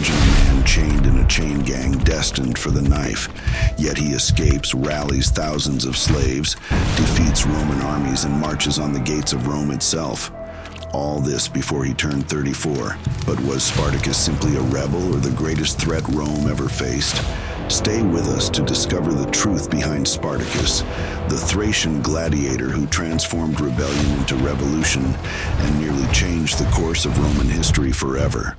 Imagine a man chained in a chain gang destined for the knife. Yet he escapes, rallies thousands of slaves, defeats Roman armies, and marches on the gates of Rome itself. All this before he turned 34. But was Spartacus simply a rebel or the greatest threat Rome ever faced? Stay with us to discover the truth behind Spartacus, the Thracian gladiator who transformed rebellion into revolution and nearly changed the course of Roman history forever.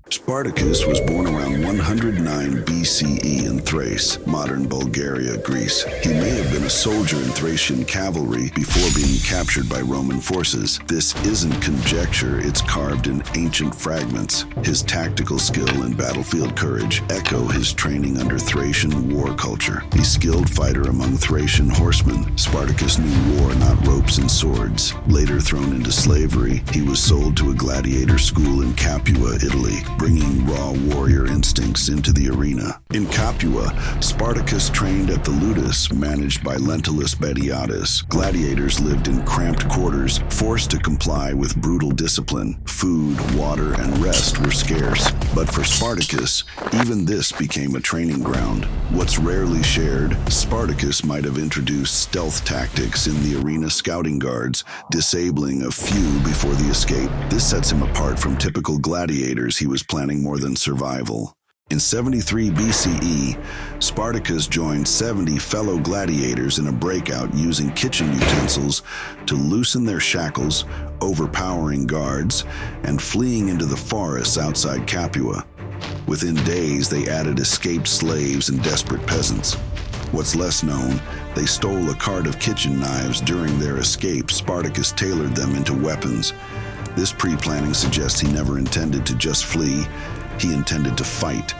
Spartacus was born around 109 BCE in Thrace, modern Bulgaria, Greece. He may have been a soldier in Thracian cavalry before being captured by Roman forces. This isn't conjecture, it's carved in ancient fragments. His tactical skill and battlefield courage echo his training under Thracian war culture. A skilled fighter among Thracian horsemen, Spartacus knew war, not ropes and swords. Later thrown into slavery, he was sold to a gladiator school in Capua, Italy, bringing raw warrior instincts into the arena. In Capua, Spartacus trained at the Ludus, managed by Lentulus Batiatus. Gladiators lived in cramped quarters, forced to comply with brutal discipline. Food, water, and rest were scarce. But for Spartacus, even this became a training ground. What's rarely shared, Spartacus might have introduced stealth tactics in the arena scouting guards, disabling a few before the escape. This sets him apart from typical gladiators. He was planning more than survival. In 73 BCE, Spartacus joined 70 fellow gladiators in a breakout using kitchen utensils to loosen their shackles, overpowering guards, and fleeing into the forests outside Capua. Within days, they added escaped slaves and desperate peasants. What's less known, they stole a cart of kitchen knives during their escape. Spartacus tailored them into weapons. This pre-planning suggests he never intended to just flee, he intended to fight.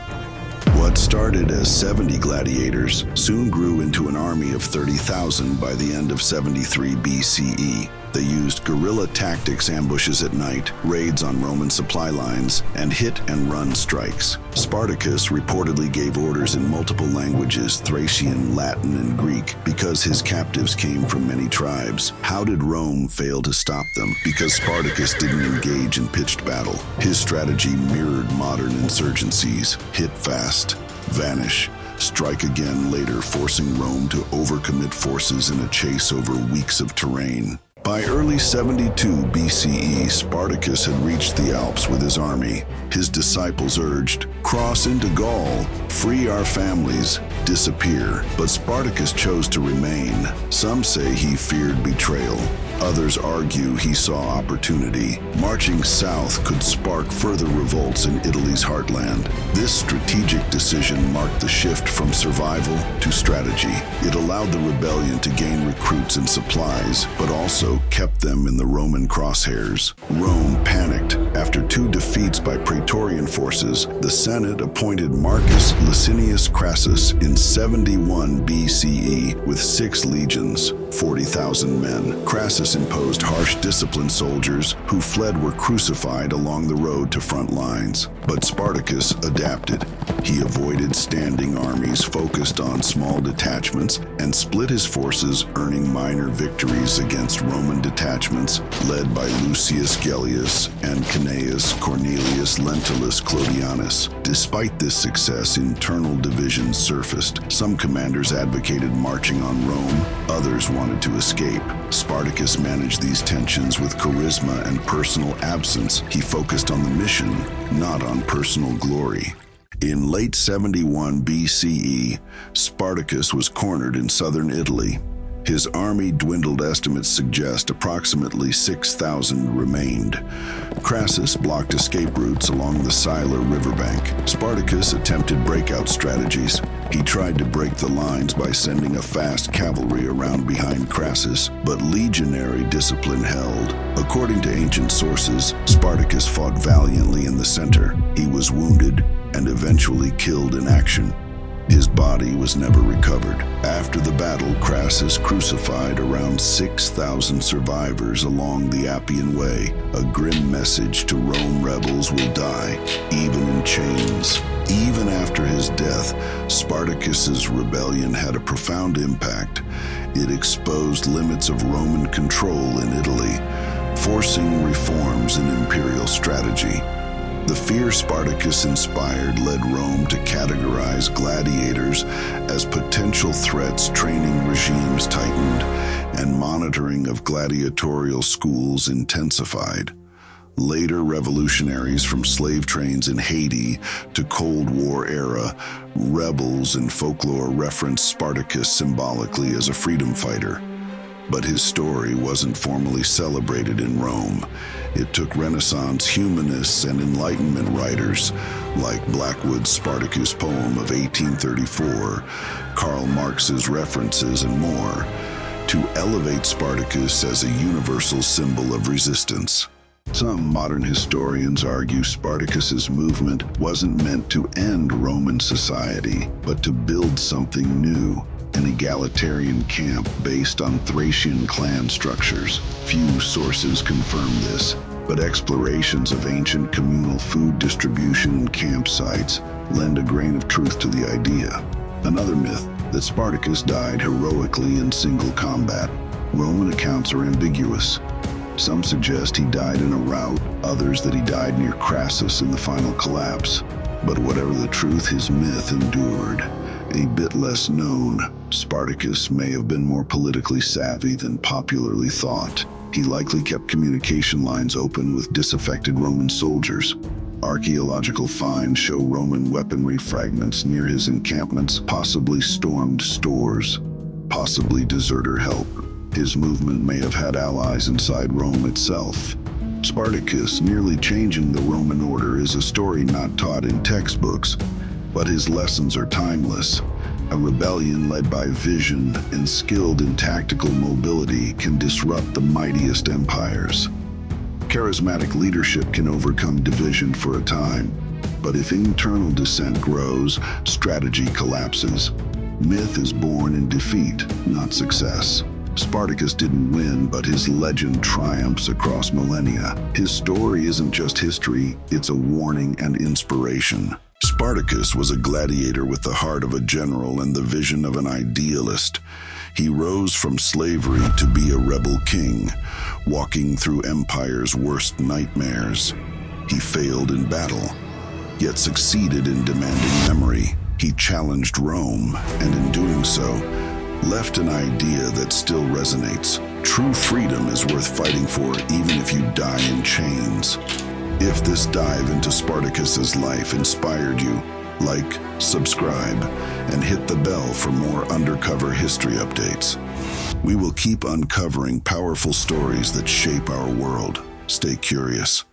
What started as 70 gladiators soon grew into an army of 30,000 by the end of 73 BCE. They used guerrilla tactics, ambushes at night, raids on Roman supply lines, and hit-and-run strikes. Spartacus reportedly gave orders in multiple languages, Thracian, Latin, and Greek, because his captives came from many tribes. How did Rome fail to stop them? Because Spartacus didn't engage in pitched battle. His strategy mirrored modern insurgencies: hit fast, vanish, strike again later, forcing Rome to overcommit forces in a chase over weeks of terrain. By early 72 BCE, Spartacus had reached the Alps with his army. His disciples urged, "Cross into Gaul, free our families, disappear." But Spartacus chose to remain. Some say he feared betrayal. Others argue he saw opportunity. Marching south could spark further revolts in Italy's heartland. This strategic decision marked the shift from survival to strategy. It allowed the rebellion to gain recruits and supplies, but also kept them in the Roman crosshairs. Rome panicked. After 2 defeats by Praetorian forces, the Senate appointed Marcus Licinius Crassus in 71 BCE with 6 legions, 40,000 men. Crassus imposed harsh discipline. Soldiers who fled were crucified along the road to front lines. But Spartacus adapted. He avoided standing armies, focused on small detachments, and split his forces, earning minor victories against Roman detachments led by Lucius Gellius and Cnaeus Cornelius Lentulus Clodianus. Despite this success, internal divisions surfaced. Some commanders advocated marching on Rome, others wanted to escape. Spartacus managed these tensions with charisma and personal absence. He focused on the mission, not on personal glory. In late 71 BCE, Spartacus was cornered in southern Italy. His army dwindled. Estimates suggest approximately 6,000 remained. Crassus blocked escape routes along the Sila riverbank. Spartacus attempted breakout strategies. He tried to break the lines by sending a fast cavalry around behind Crassus, but legionary discipline held. According to ancient sources, Spartacus fought valiantly in the center. He was wounded and eventually killed in action. His body was never recovered. After the battle, Crassus crucified around 6,000 survivors along the Appian Way, a grim message to Rome: rebels will die, even in chains. Even after his death, Spartacus's rebellion had a profound impact. It exposed limits of Roman control in Italy, forcing reform arms and imperial strategy. The fear Spartacus inspired led Rome to categorize gladiators as potential threats. Training regimes tightened, and monitoring of gladiatorial schools intensified. Later revolutionaries, from slave trains in Haiti to Cold War era rebels in folklore, referenced Spartacus symbolically as a freedom fighter. But his story wasn't formally celebrated in Rome. It took Renaissance humanists and Enlightenment writers like Blackwood's Spartacus poem of 1834, Karl Marx's references, and more, to elevate Spartacus as a universal symbol of resistance. Some modern historians argue Spartacus's movement wasn't meant to end Roman society, but to build something new, an egalitarian camp based on Thracian clan structures. Few sources confirm this, but explorations of ancient communal food distribution and campsites lend a grain of truth to the idea. Another myth, that Spartacus died heroically in single combat. Roman accounts are ambiguous. Some suggest he died in a rout, others that he died near Crassus in the final collapse. But whatever the truth, his myth endured. A bit less known, Spartacus may have been more politically savvy than popularly thought. He likely kept communication lines open with disaffected Roman soldiers. Archaeological finds show Roman weaponry fragments near his encampments, possibly stormed stores, possibly deserter help. His movement may have had allies inside Rome itself. Spartacus nearly changing the Roman order is a story not taught in textbooks, but his lessons are timeless. A rebellion led by vision and skilled in tactical mobility can disrupt the mightiest empires. Charismatic leadership can overcome division for a time, but if internal dissent grows, strategy collapses. Myth is born in defeat, not success. Spartacus didn't win, but his legend triumphs across millennia. His story isn't just history, it's a warning and inspiration. Spartacus was a gladiator with the heart of a general and the vision of an idealist. He rose from slavery to be a rebel king, walking through empire's worst nightmares. He failed in battle, yet succeeded in demanding memory. He challenged Rome, and in doing so, left an idea that still resonates. True freedom is worth fighting for, even if you die in chains. If this dive into Spartacus's life inspired you, like, subscribe, and hit the bell for more undercover history updates. We will keep uncovering powerful stories that shape our world. Stay curious.